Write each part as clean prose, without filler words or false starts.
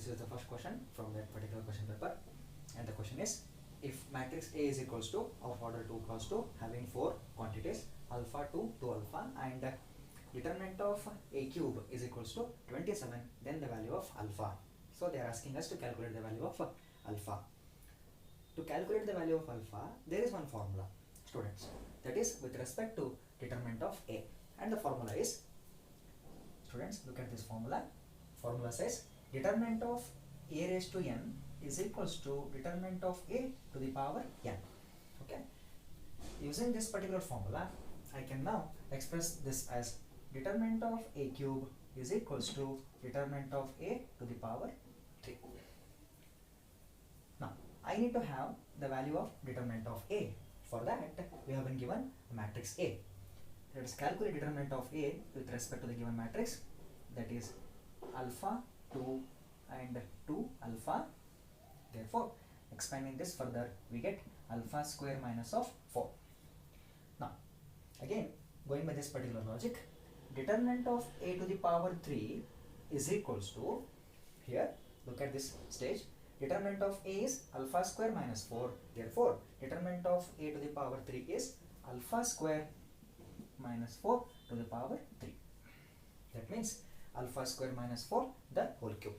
is the first question from that particular question paper, and the question is, if matrix A is equals to of order 2 cross 2 having 4 quantities alpha 2 to alpha, and determinant of A cube is equals to 27, then the value of alpha. So they are asking us to calculate the value of alpha. To calculate the value of alpha, there is one formula, students, that is with respect to determinant of A, and the formula is, students, look at this formula. Formula says determinant of A raised to n is equals to determinant of A to the power n. Okay, using this particular formula, I can now express this as determinant of A cube is equals to determinant of A to the power 3. Now I need to have the value of determinant of A. For that, we have been given a matrix A. Let us calculate determinant of A with respect to the given matrix, that is alpha 2 and 2 alpha. Therefore, expanding this further, we get alpha square minus of 4. Now, again, going by this particular logic, determinant of A to the power 3 is equals to, here, look at this stage, determinant of A is alpha square minus 4. Therefore, determinant of A to the power 3 is alpha square minus 4 to the power 3. That means alpha square minus 4 the whole cube.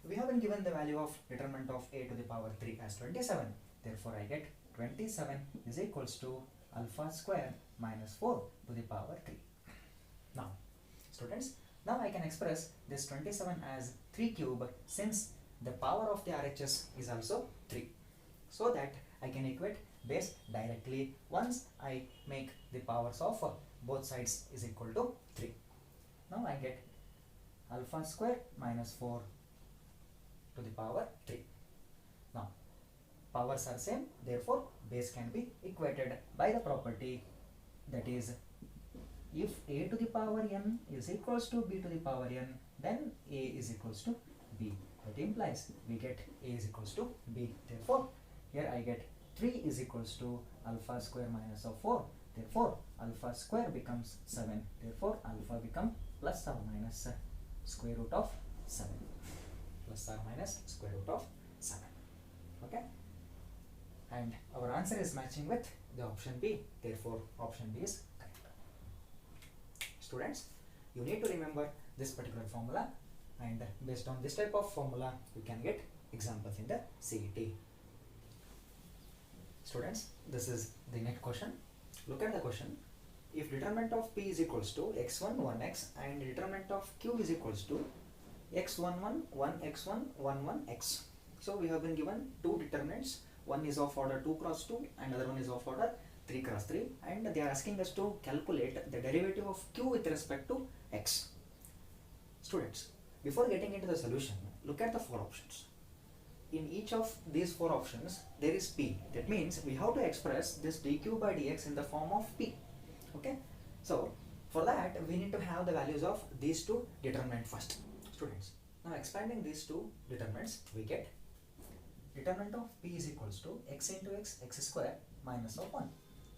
We have been given the value of determinant of A to the power 3 as 27. Therefore, I get 27 is equals to alpha square minus 4 to the power 3. Now, students, now I can express this 27 as 3 cube, since the power of the RHS is also 3. So that I can equate base directly once I make the powers of both sides is equal to 3. Now I get alpha square minus 4 to the power 3. Now powers are same, therefore base can be equated by the property, that is, if A to the power n is equals to B to the power n, then A is equals to B. That implies we get A is equals to B. Therefore, here I get 3 is equals to alpha square minus of 4. Therefore, alpha square becomes 7. Therefore, alpha becomes plus or minus square root of 7. Plus or minus square root of 7. Okay? And our answer is matching with the option B. Therefore, option B is correct. Students, you need to remember this particular formula, and based on this type of formula, you can get examples in the CET. Students, this is the next question. Look at the question. If determinant of P is equals to x1 1x and determinant of Q is equals to x11 1x1 11x. So we have been given two determinants. One is of order 2 cross 2 and another one is of order 3 cross 3, and they are asking us to calculate the derivative of Q with respect to x. Students, before getting into the solution, look at the 4 options. In each of these 4 options, there is P. That means we have to express this dq by dx in the form of P. Okay? So, for that, we need to have the values of these two determinants first. Students, now expanding these two determinants, we get determinant of P is equals to x into x square minus of 1.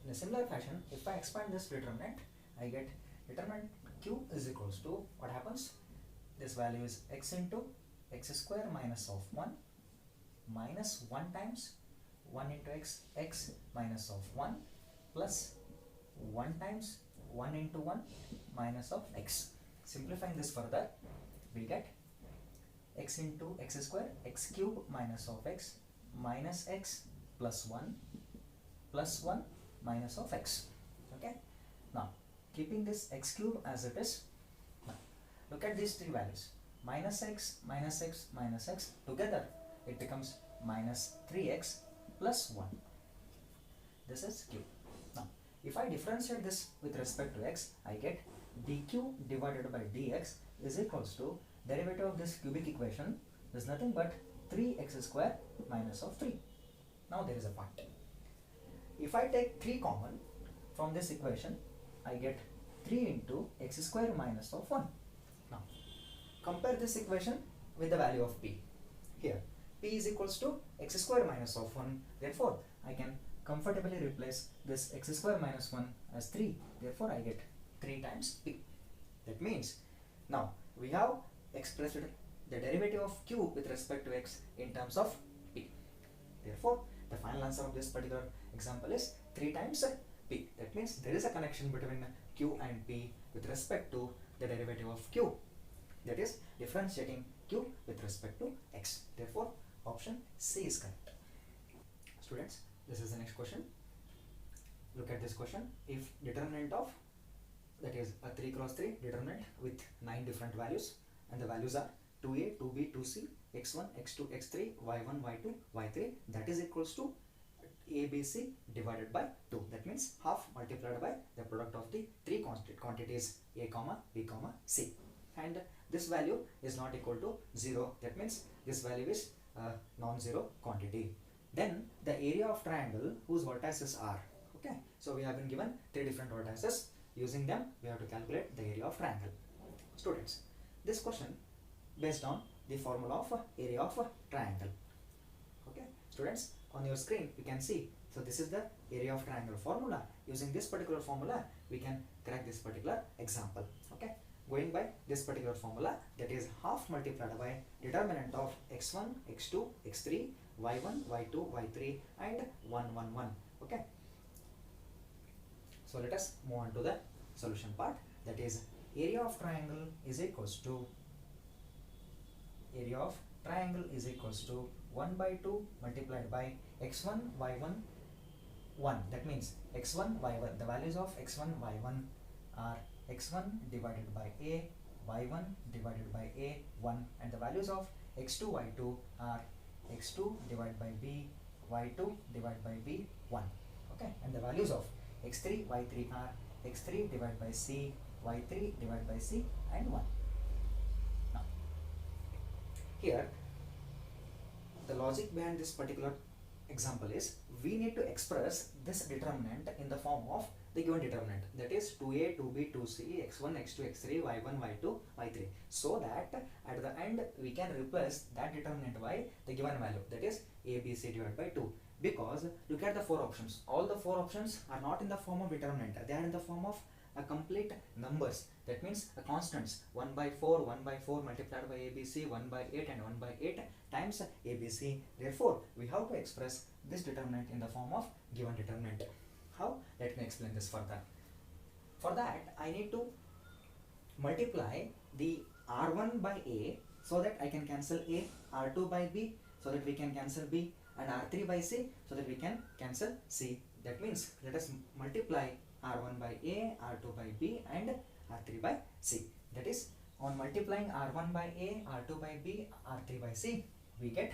In a similar fashion, if I expand this determinant, I get determinant Q is equals to, what happens? This value is x into x square minus of 1 minus 1 times 1 into x minus of 1 plus 1 times 1 into 1 minus of x. Simplifying this further, we get x into x square x cube minus of x minus x plus 1 minus of x. Okay. Now, keeping this x cube as it is, look at these three values, minus x, minus x, minus x, together it becomes minus 3x plus 1. This is cube. Now, if I differentiate this with respect to x, I get dq divided by dx is equals to derivative of this cubic equation is nothing but 3x square minus of 3. Now there is a part. If I take 3 common from this equation, I get 3 into x square minus of 1. Now, compare this equation with the value of P. Here, P is equals to x square minus of 1. Therefore, I can comfortably replace this x square minus 1 as 3. Therefore, I get 3 times P. That means, now we have expressed the derivative of q with respect to x in terms of p. Therefore, the final answer of this particular example is 3 times p. That means there is a connection between q and p with respect to the derivative of q, that is differentiating q with respect to x. Therefore, option C is correct. Students, this is the next question. Look at this question. If determinant of, that is a 3 cross 3 determinant with 9 different values, and the values are 2a, 2b, 2c, x1, x2, x3, y1, y2, y3, that is equals to ABC divided by 2. That means half multiplied by the product of the 3 constant quantities a comma b comma c, and this value is not equal to 0. That means this value is a non-zero quantity. Then the area of triangle whose vertices are, okay, so we have been given 3 different vertices. Using them we have to calculate the area of triangle. Students, this question based on the formula of area of triangle. Okay, students, on your screen you can see, so this is the area of triangle formula. Using this particular formula we can crack this particular example. Okay, going by this particular formula, that is half multiplied by determinant of x1, x2, x3, y1, y2, y3 and 1, 1, 1. Okay, so let us move on to the solution part. That is area of triangle is equals to 1 by 2 multiplied by x1, y1, 1. That means x1, y1, the values of x1, y1 are x1 divided by a, y1 divided by a, 1, and the values of x2, y2 are x2 divided by b, y2 divided by b, 1. Okay, and the values of x3, y3 are x3 divided by c, y3 divided by c and 1. Now, here the logic behind this particular example is we need to express this determinant in the form of the given determinant, that is 2a, 2b, 2c, x1, x2, x3, y1, y2, y3, so that at the end we can replace that determinant by the given value, that is a, b, c divided by 2. Because look at the 4 options, all the 4 options are not in the form of determinant, they are in the form of a complete numbers. That means a constants, 1 by 4 multiplied by ABC, 1 by 8 and 1 by 8 times ABC. Therefore, we have to express this determinant in the form of given determinant. How? Let me explain this further. For that, I need to multiply the R1 by A so that I can cancel A, R2 by B so that we can cancel B, and R3 by C so that we can cancel C. That means let us multiply R1 by A, R2 by B and R3 by C. That is, on multiplying R1 by A, R2 by B, R3 by C, we get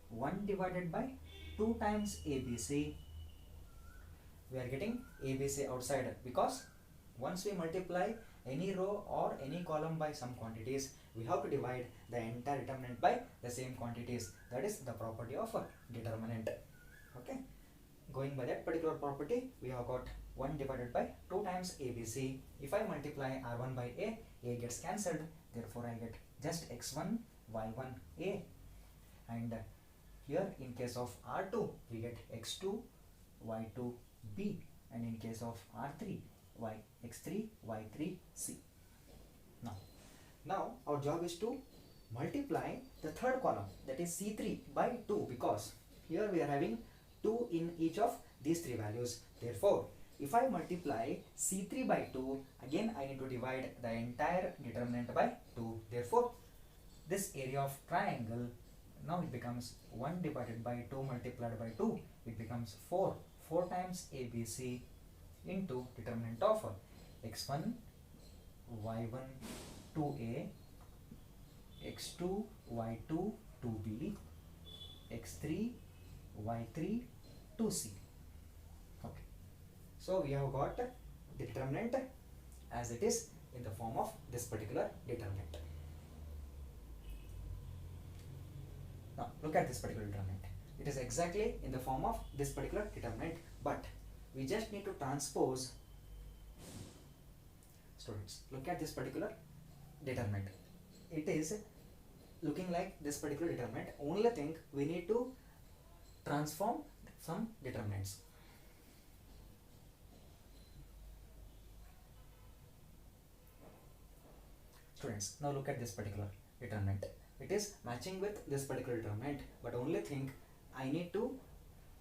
1 divided by 2 times ABC. We are getting ABC outside because once we multiply any row or any column by some quantities, we have to divide the entire determinant by the same quantities. That is the property of a determinant. Okay, going by that particular property, we have got 1 divided by 2 times ABC. If I multiply R1 by A gets cancelled, therefore I get just x1, y1, A, and here in case of R2 we get x2, y2, B, and in case of R3 x3, y3, C. Now our job is to multiply the third column, that is C3 by 2, because here we are having 2 in each of these 3 values. Therefore, if I multiply C3 by 2, again I need to divide the entire determinant by 2. Therefore, this area of triangle, now it becomes 1 divided by 2 multiplied by 2, it becomes 4 times ABC into determinant of x1, y1, 2a, x2, y2, 2b, x3, y3, 2c. Okay, so we have got the determinant as it is in the form of this particular determinant. Now look at this particular determinant. It is exactly in the form of this particular determinant, but we just need to transpose. Students, look at this particular determinant. It is looking like this particular determinant. Only thing, we need to transform some determinants. Students, now look at this particular determinant. it is matching with this particular determinant, but only thing I need to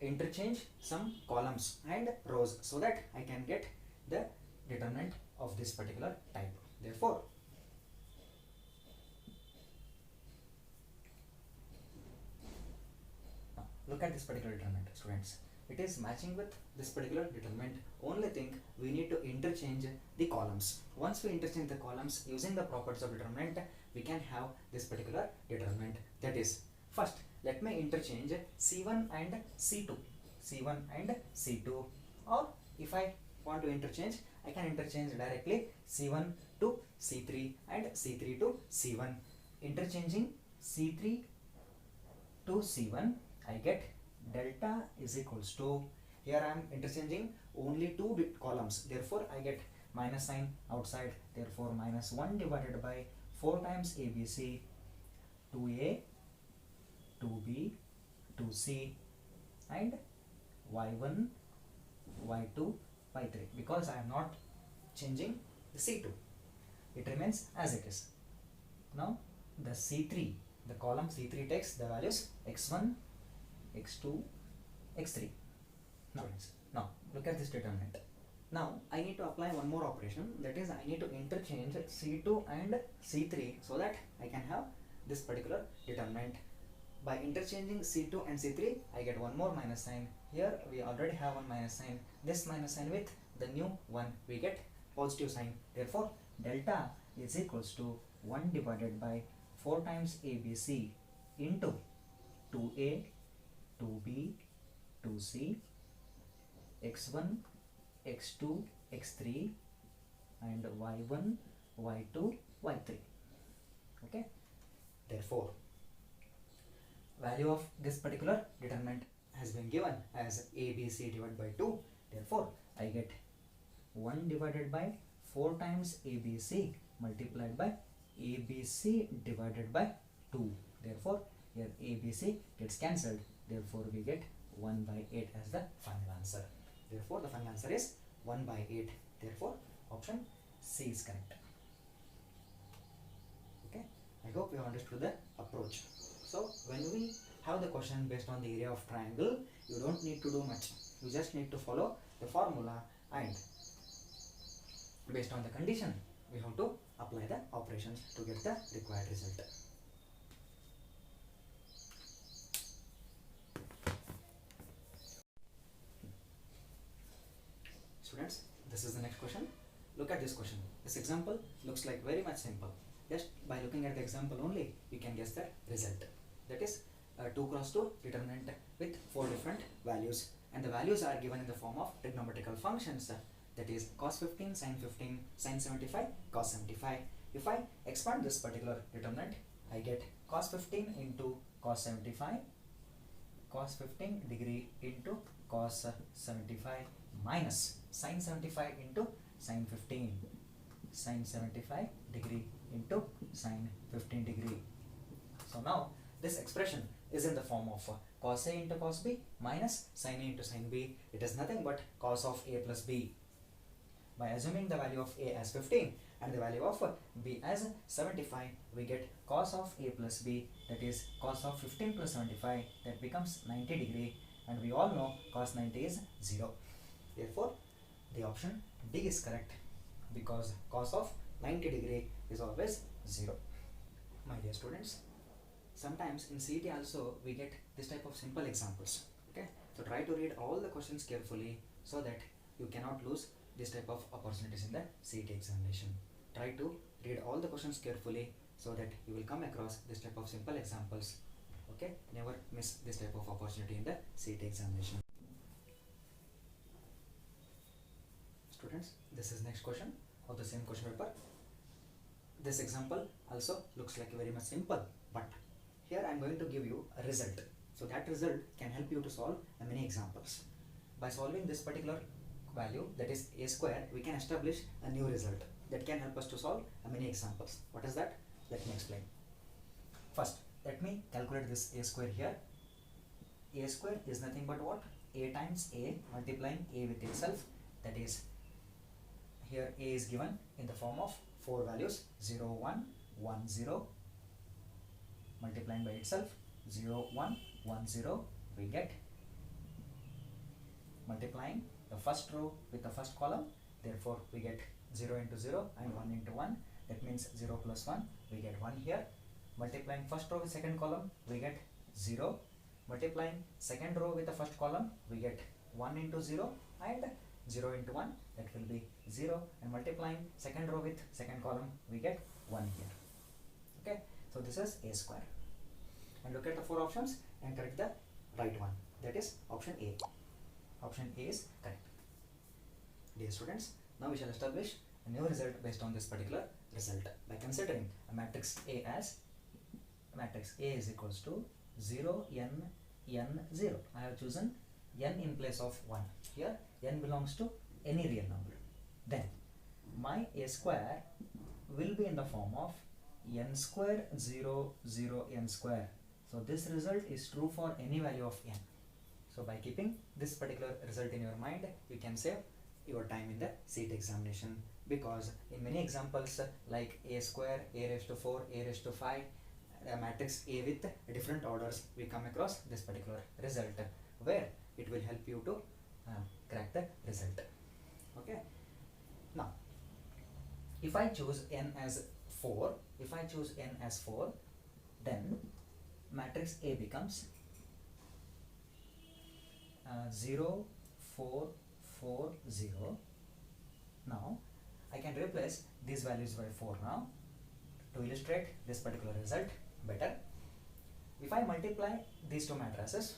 interchange some columns and rows so that I can get the determinant of this particular type. Therefore, look at this particular determinant, students. It is matching with this particular determinant. Only thing, we need to interchange the columns. Once we interchange the columns using the properties of determinant, we can have this particular determinant. That is, first let me interchange C1 and C2. C1 and C2, or if I want to interchange, I can interchange directly C1 to C3 and C3 to C1. Interchanging C3 to C1, I get delta is equals to, here I am interchanging only two columns, therefore I get minus sign outside, therefore minus 1 divided by 4 times ABC, 2A, 2B, 2C, and y1, y2, y3, because I am not changing the C2, it remains as it is. Now the C3, the column C3 takes the values x1, x2, x3. Now look at this determinant. Now I need to apply one more operation, that is I need to interchange C2 and C3 so that I can have this particular determinant. By interchanging C2 and C3, I get one more minus sign. Here we already have one minus sign. This minus sign with the new one, we get positive sign. Therefore, delta is equals to 1 divided by 4 times ABC into 2A, 2B, 2C, x1, x2, x3, and y1, y2, y3. Okay. Therefore, value of this particular determinant has been given as ABC divided by 2. Therefore, I get 1 divided by 4 times ABC multiplied by ABC divided by 2. Therefore, here ABC gets cancelled. Therefore, we get 1 by 8 as the final answer. Therefore, the final answer is 1 by 8. Therefore, option C is correct. Okay. I hope you understood the approach. So when we have the question based on the area of triangle, you don't need to do much. You just need to follow the formula, and based on the condition, we have to apply the operations to get the required result. Students, this is the next question. Look at this question. This example looks like very much simple. Just by looking at the example only, you can guess the result. That is 2 cross 2 determinant with 4 different values, and the values are given in the form of trigonometrical functions, that is cos 15, sin 15, sin 75, cos 75. If I expand this particular determinant, I get cos 15 into cos 75, cos 15 degree into cos 75 minus sin 75 into sin 15, sin 75 degree into sin 15 degree. So now this expression is in the form of cos A into cos B minus sin A into sin B. It is nothing but cos of A plus B. By assuming the value of A as 15 and the value of B as 75, we get cos of A plus B, that is cos of 15 plus 75, that becomes 90 degree, and we all know cos 90 is 0. Therefore, the option D is correct, because cos of 90 degree is always 0. My dear students, sometimes in CET also we get this type of simple examples. Okay, so try to read all the questions carefully so that you cannot lose this type of opportunities in the CET examination. Try to read all the questions carefully so that you will come across this type of simple examples. Okay, never miss this type of opportunity in the CET examination. Students, this is next question of the same question paper. This example also looks like very much simple, but here I am going to give you a result. So that result can help you to solve many examples. By solving this particular value, that is A square, we can establish a new result that can help us to solve many examples. What is that? Let me explain. First, let me calculate this A square here. A square is nothing but what? A times A multiplying A with itself. That is, here A is given in the form of 4 values, 0, 1, 1, 0, multiplying by itself 0 1 1 0, we get multiplying the first row with the first column, therefore we get 0 into 0 and 1 into 1, that means 0 plus 1, we get 1 here. Multiplying first row with second column, we get 0. Multiplying second row with the first column, we get 1 into 0 and 0 into 1, that will be 0, and multiplying second row with second column, we get 1 here. Okay, so this is a square. And look at the 4 options and correct the right one, that is option A. Option A is correct. Dear students, now we shall establish a new result based on this particular result by considering a matrix A as matrix A is equals to 0 n n 0. I have chosen n in place of 1. Here n belongs to any real number. Then my A square will be in the form of n square 0 0 n square. So this result is true for any value of n. So by keeping this particular result in your mind, you can save your time in the CET examination, because in many examples like a square, a raised to 4, a raised to 5, matrix A with different orders, we come across this particular result where it will help you to crack the result. Okay. Now, if I choose n as 4, then matrix A becomes 0 4 4 0. Now I can replace these values by 4 now to illustrate this particular result better. If I multiply these two matrices,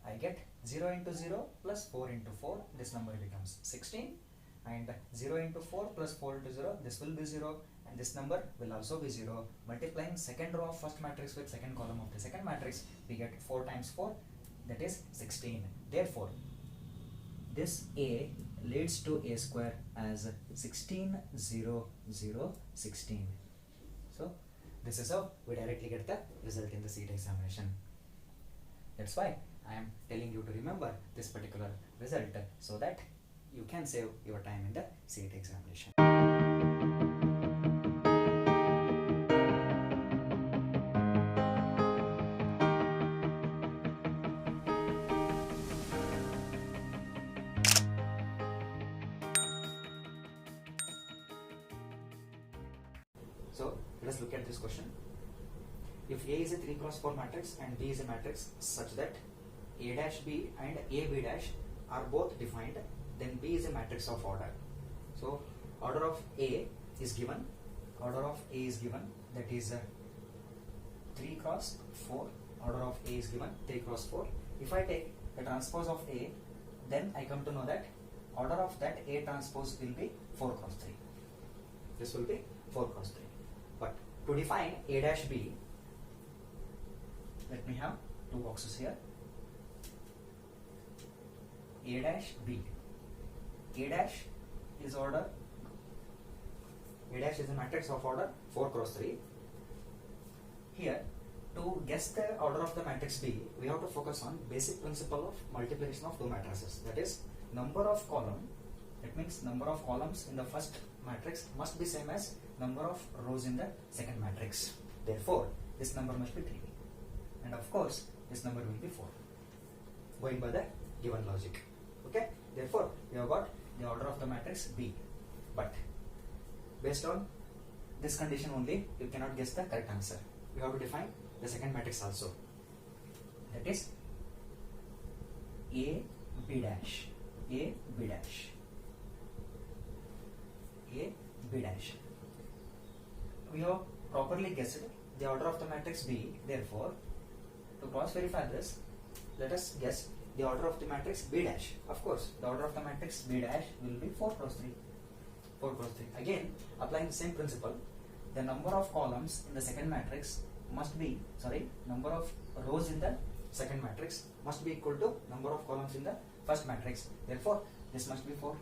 I get 0 into 0 plus 4 into 4, this number becomes 16, and 0 into 4 plus 4 into 0, this will be 0, and this number will also be 0. Multiplying second row of first matrix with second column of the second matrix, we get 4 times 4, that is 16. Therefore, this A leads to A square as 16 0 0 16. So this is how we directly get the result in the CET examination. That's why I am telling you to remember this particular result so that you can save your time in the CET examination. So let us look at this question. If A is a 3 cross 4 matrix and B is a matrix such that A dash B and A B dash are both defined, then B is a matrix of order. So order of A is given, that is 3 cross 4, order of A is given 3 cross 4. If I take the transpose of A, then I come to know that order of that A transpose will be 4 cross 3. This will be 4 cross 3. But to define A dash B, let me have two boxes here. A dash B. A dash is order. A dash is a matrix of order 4 cross 3. Here, to guess the order of the matrix B, we have to focus on basic principle of multiplication of two matrices. That is, number of column. That means number of columns in the first matrix must be same as number of rows in the second matrix. Therefore, this number must be 3. And of course, this number will be 4. Going by the given logic. Okay? Therefore, we have got the order of the matrix B. But based on this condition only, you cannot guess the correct answer. We have to define the second matrix also. That is A B dash. A B dash. A B dash. We have properly guessed the order of the matrix B. Therefore, to cross verify this, let us guess the order of the matrix B dash. Of course, the order of the matrix B dash will be 4 cross 3. 4 cross 3. Again, applying the same principle, the number of columns in the second matrix must be, number of rows in the second matrix must be equal to number of columns in the first matrix. Therefore, this must be 4.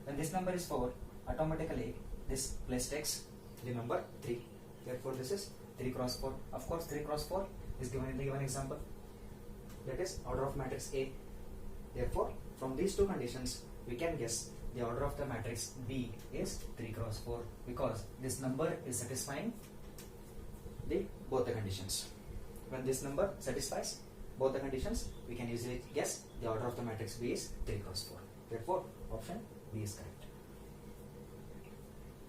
When this number is 4, automatically this place takes the number 3. Therefore, this is 3 cross 4. Of course, 3 cross 4 is given in the given example. That is order of matrix A. Therefore, from these two conditions, we can guess the order of the matrix B is 3 cross 4 because this number is satisfying the both the conditions. When this number satisfies both the conditions, we can easily guess the order of the matrix B is 3 cross 4. Therefore, option B is correct.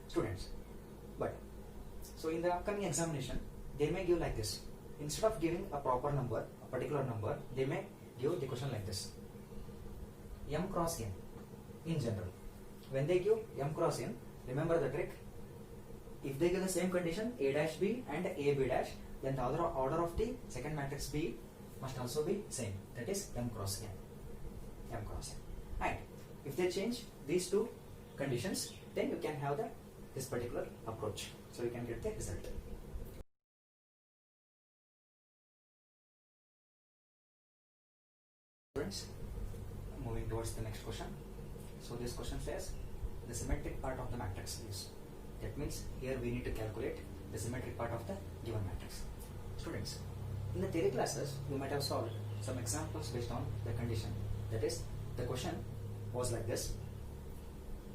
Students, but so in the upcoming examination, they may give like this. Instead of giving a proper number, a particular number, they may give the question like this: m cross n in general. When they give m cross n, remember the trick. If they give the same condition a dash b and a b dash, then the order of the second matrix B must also be same. That is m cross n. M cross n. And if they change these two conditions, then you can have this particular approach. So you can get the result. Friends, moving towards the next question. So this question says the symmetric part of the matrix is. That means here we need to calculate the symmetric part of the given matrix. Students, in the theory classes, you might have solved some examples based on the condition. That is, the question was like this: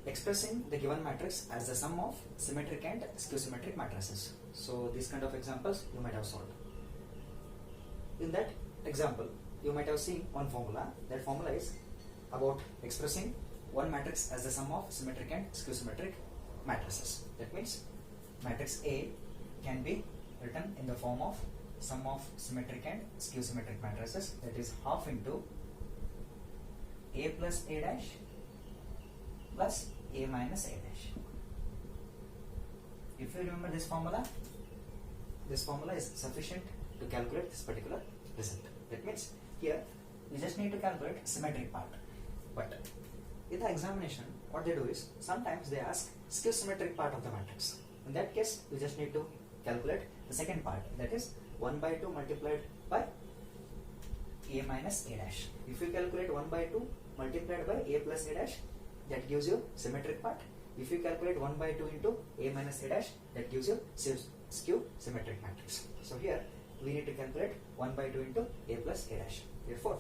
expressing the given matrix as the sum of symmetric and skew-symmetric matrices. So these kind of examples you might have solved. In that example, you might have seen one formula. That formula is about expressing one matrix as the sum of symmetric and skew-symmetric matrices. That means matrix A can be written in the form of sum of symmetric and skew-symmetric matrices. That is half into A plus A dash plus A minus A dash. If you remember this formula is sufficient to calculate this particular result. That means here you just need to calculate symmetric part. But in the examination, what they do is sometimes they ask skew-symmetric part of the matrix. In that case, you just need to calculate the second part, that is 1 by 2 multiplied by A minus A dash. If you calculate 1 by 2 multiplied by A plus A dash, that gives you symmetric part. If you calculate 1 by 2 into A minus A dash, that gives you skew-symmetric matrix. So here we need to calculate 1 by 2 into A plus A dash. Therefore,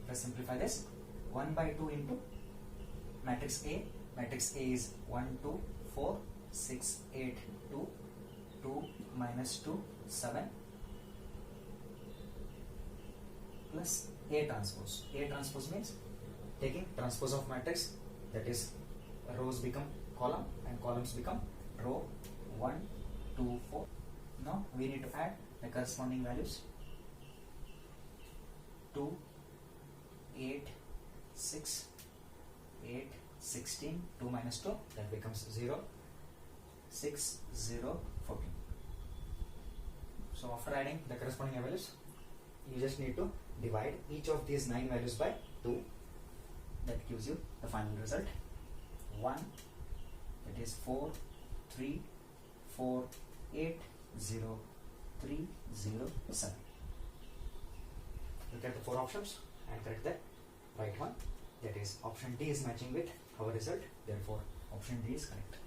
let's simplify this. 1 by 2 into matrix A. Matrix A is 1, 2, 4, 6, 8, 2, 2 minus 2, 7 plus A transpose. A transpose means taking transpose of matrix, that is rows become column and columns become row. 1, 2, 4. Now we need to add the corresponding values. 2, 8, 6, 8, 16, 2 minus 2, that becomes 0, 6, 0, 14. So after adding the corresponding values, you just need to divide each of these 9 values by 2. That gives you the final result. 1, that is 4, 3, 4, 8, 0, 3, 0, 7. Look at the 4 options and correct the right one. That is option D is matching with our result. Therefore, option D is correct.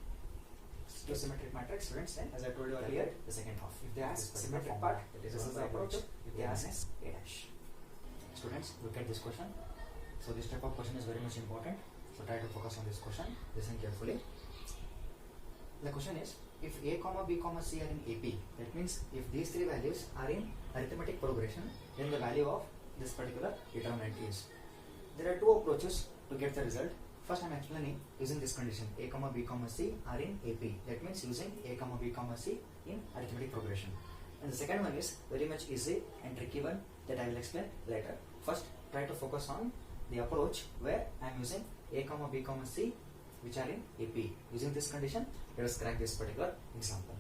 Skew-symmetric matrix, students, then as I told you earlier, the second half. If they ask symmetric part, this is the approach. If they ask A dash. Students, look at this question. So this type of question is very much important. So try to focus on this question. Listen carefully. The question is, if A, B, C are in AP, that means if these 3 values are in arithmetic progression, then the value of this particular determinant is. There are 2 approaches to get the result. First I am explaining using this condition: A, B, C are in AP. That means using A, B, C in arithmetic progression. And the second one is very much easy and tricky one that I will explain later. First, try to focus on the approach where I am using A, B, C which are in AP. Using this condition, let us crack this particular example.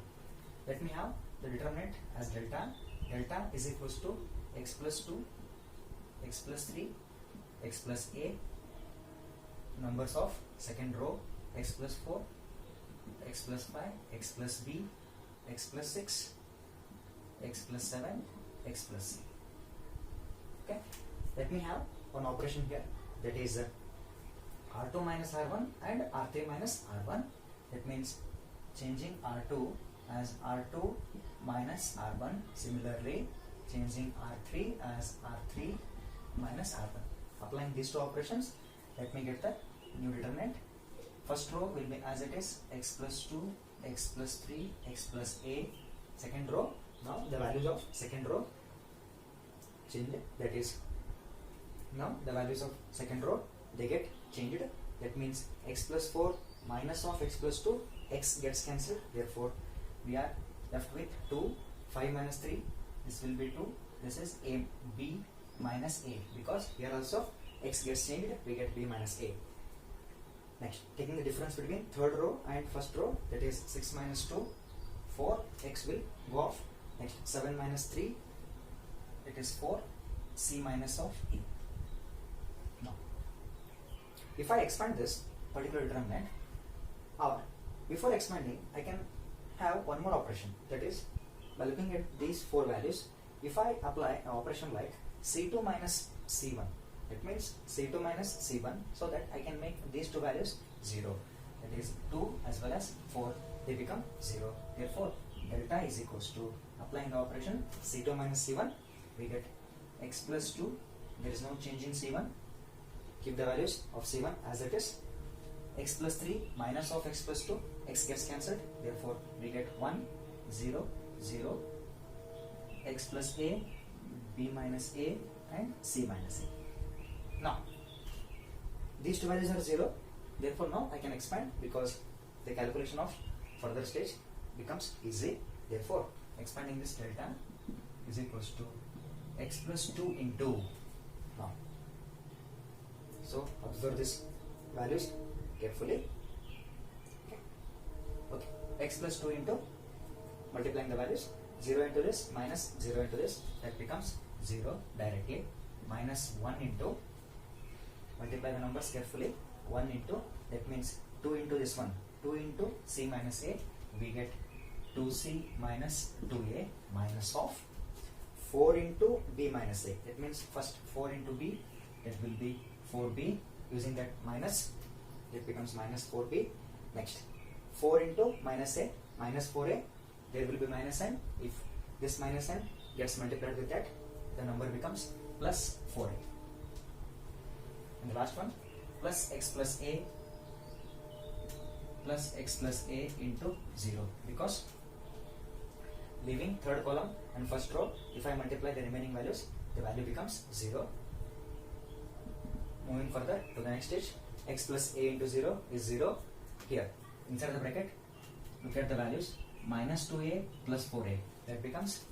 Let me have the determinant as delta. Delta is equals to x plus 2, x plus 3, x plus A, numbers of second row, x plus 4, x plus 5, x plus B, x plus 6, x plus 7, x plus C. Okay, let me have one operation here, that is R2 minus R1 and R3 minus R1. That means changing R2 as R2 minus R1. Similarly, changing R3 as R3 minus R1. Applying these 2 operations, let me get the new determinant. First row will be as it is: x plus 2, x plus 3, x plus A, second row. Now the values of second row changed, that is now the values of second row they get changed. That means x plus 4 minus of x plus 2, x gets cancelled, therefore we are left with 2. 5 minus 3, this will be 2. This is a b minus a, because here also x gets changed, we get b minus a. Next, taking the difference between third row and first row, that is 6 minus 2, 4, x will go off. Next, 7 minus 3, it is 4, c minus of e. Now, if I expand this particular determinant, or before expanding, I can have one more operation, that is, by looking at these four values, if I apply an operation like c2 minus c1, it means c2 minus c1, so that I can make these two values 0. That is 2 as well as 4, they become 0. Therefore, delta is equals to, applying the operation c2 minus c1, we get x plus 2, there is no change in c1, keep the values of c1 as it is, x plus 3 minus of x plus 2, x gets cancelled, therefore we get 1, 0, 0, x plus a, b minus a, and c minus a. Now, these two values are 0, therefore now I can expand, because the calculation of further stage becomes easy. Therefore, expanding this delta is equals to x plus 2 into, now, so observe these values carefully. Okay, x plus 2 into, multiplying the values, 0 into this minus 0 into this, that becomes 0 directly, minus 1 into, multiply the numbers carefully, 1 into, that means 2 into this one, 2 into c minus a, we get 2c minus 2a minus of 4 into b minus a, that means first 4 into b, that will be 4b, using that minus, it becomes minus 4b. Next, 4 into minus a, minus 4a, there will be minus n. If this minus n gets multiplied with that, the number becomes plus 4a. And the last one, plus x plus a into 0, because leaving third column and first row, if I multiply the remaining values, the value becomes 0. Moving further to the next stage, x plus a into 0 is 0. Here, inside the bracket, look at the values, minus 2a plus 4a, that becomes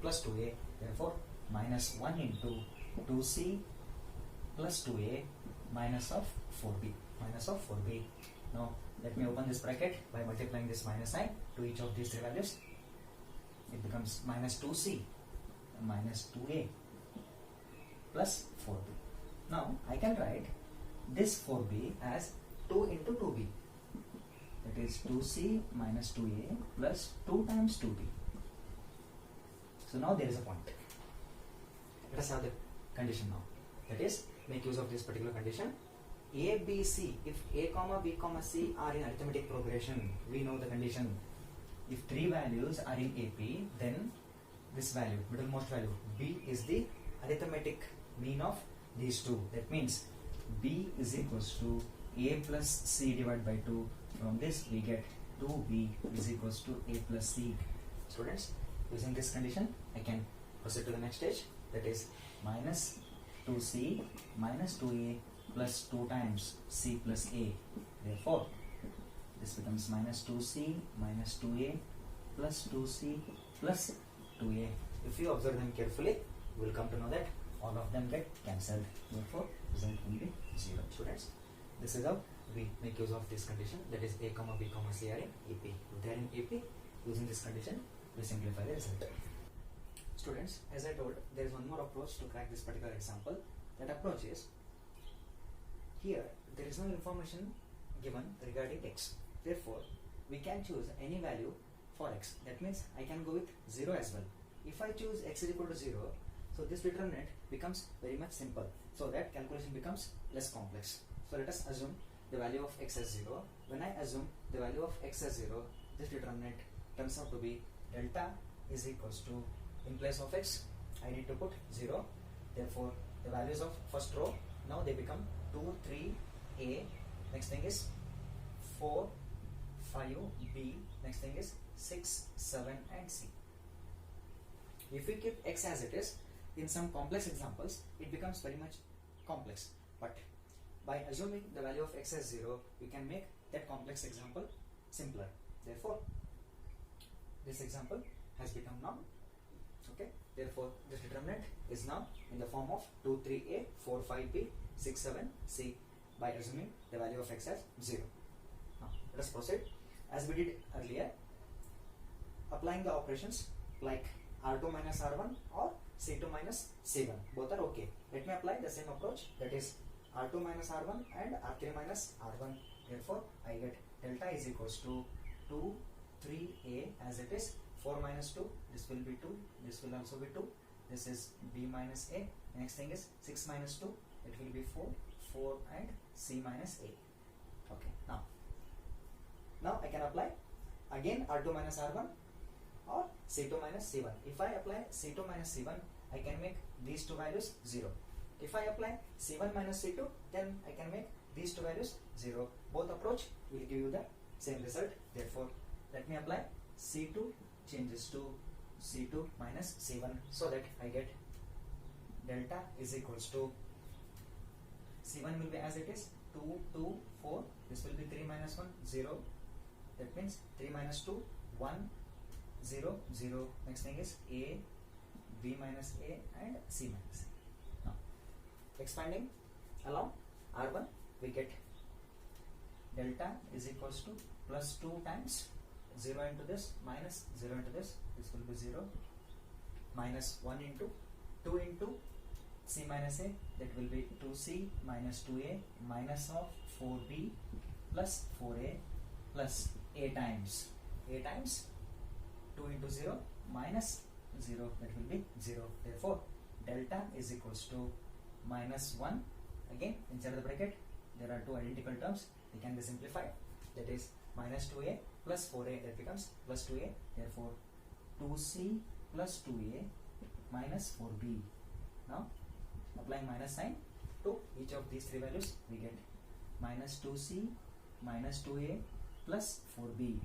plus 2a, therefore minus 1 into 2c plus 2a minus of 4b, minus of 4b. Now let me open this bracket by multiplying this minus sign to each of these three values. It becomes minus 2c minus 2a plus 4b. Now I can write this 4b as 2 into 2b, that is 2c minus 2a plus 2 times 2b. So now there is a point. Let us have the condition now, that is, make use of this particular condition. A, B, C, if A, B, C are in arithmetic progression, we know the condition. If three values are in AP, then this value, middlemost value, B, is the arithmetic mean of these two. That means B is equals to A plus C divided by 2. From this we get 2B is equals to A plus C. Students, using this condition, I can proceed to the next stage, that is minus 2C minus 2A plus 2 times C plus A. Therefore, this becomes minus 2C minus 2A plus 2C plus 2A. If you observe them carefully, you will come to know that all of them get cancelled. Therefore, result will be 0. Students, this is how we make use of this condition, that is A, B, C are in AP. If they are in AP, using this condition, we simplify the result. Students, as I told, there is one more approach to crack this particular example. That approach is, here there is no information given regarding x. Therefore, we can choose any value for x. That means I can go with 0 as well. If I choose x is equal to 0, so this determinant becomes very much simple. So that calculation becomes less complex. So let us assume the value of x as 0. When I assume the value of x as 0, this determinant turns out to be delta is equals to, in place of x, I need to put 0. Therefore, the values of first row, now they become 2, 3, A. Next thing is 4, 5, B. Next thing is 6, 7, and C. If we keep x as it is, in some complex examples, it becomes very much complex. But by assuming the value of x as 0, we can make that complex example simpler. Therefore, this example has become now, okay. Therefore, this determinant is now in the form of 2, 3a, 4, 5b, 6, 7c by assuming the value of x as 0. Now, let us proceed as we did earlier, applying the operations like R2 minus R1 or C2 minus C1. Both are okay. Let me apply the same approach, that is R2 minus R1 and R3 minus R1. Therefore, I get delta is equals to 2, 3a as it is, 4 minus 2, this will be 2, this will also be 2, this is b minus a. Next thing is 6 minus 2, it will be 4, 4 and c minus a. Okay, now I can apply again R2 minus R1 or C2 minus C1. If I apply C2 minus C1, I can make these two values 0. If I apply C1 minus C2, then I can make these two values 0. Both approach will give you the same result. Therefore, let me apply C2 changes to C2 minus C1 so that I get delta is equals to C1 will be as it is 2, 2, 4. This will be 3 minus 1, 0. That means 3 minus 2, 1, 0, 0. Next thing is a, b minus a and c minus a. Now, expanding along R1, we get delta is equals to plus 2 times 0 into this minus 0 into this. This will be 0 minus 1 into 2 into c minus a. That will be 2c minus 2a minus of 4b plus 4a plus a times 2 into 0 minus 0, that will be 0. Therefore, delta is equals to minus 1. Again, inside the bracket, there are two identical terms. They can be simplified. That is minus 2a plus 4a, that becomes plus 2a. Therefore, 2c plus 2a minus 4b. Now, applying minus sign to each of these three values, we get minus 2c minus 2a plus 4b.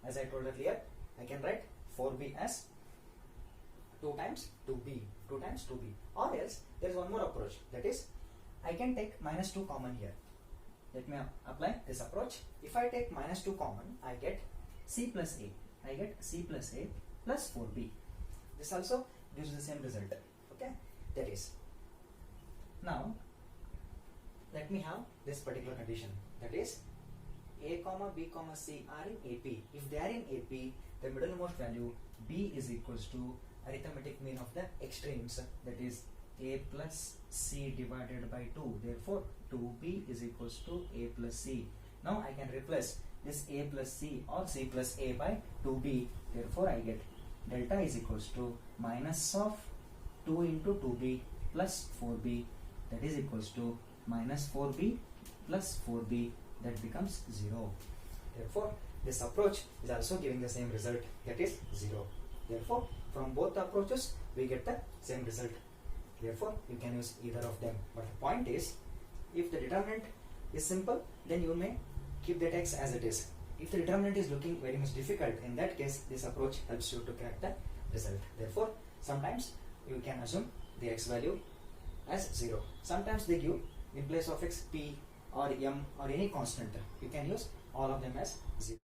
As I told earlier, I can write 4b as 2 times 2b, or else there is one more approach, that is I can take minus 2 common here. Let me apply this approach. If I take minus 2 common, I get c plus a. I get c plus a plus 4b. This also gives the same result. Okay, that is. Now, let me have this particular condition, that is a comma b comma c are in AP. If they are in AP, the middlemost value b is equals to arithmetic mean of the extremes, that is a plus c divided by 2. Therefore, 2b is equals to a plus c. Now I can replace this a plus c or c plus a by 2b. Therefore, I get delta is equals to minus of 2 into 2b plus 4b, that is equals to minus 4b plus 4b, that becomes 0. Therefore, this approach is also giving the same result, that is 0. Therefore, from both approaches, we get the same result. Therefore, you can use either of them. But the point is, if the determinant is simple, then you may keep that x as it is. If the determinant is looking very much difficult, in that case, this approach helps you to crack the result. Therefore, sometimes you can assume the x value as 0. Sometimes they give in place of x p or m or any constant. You can use all of them as 0.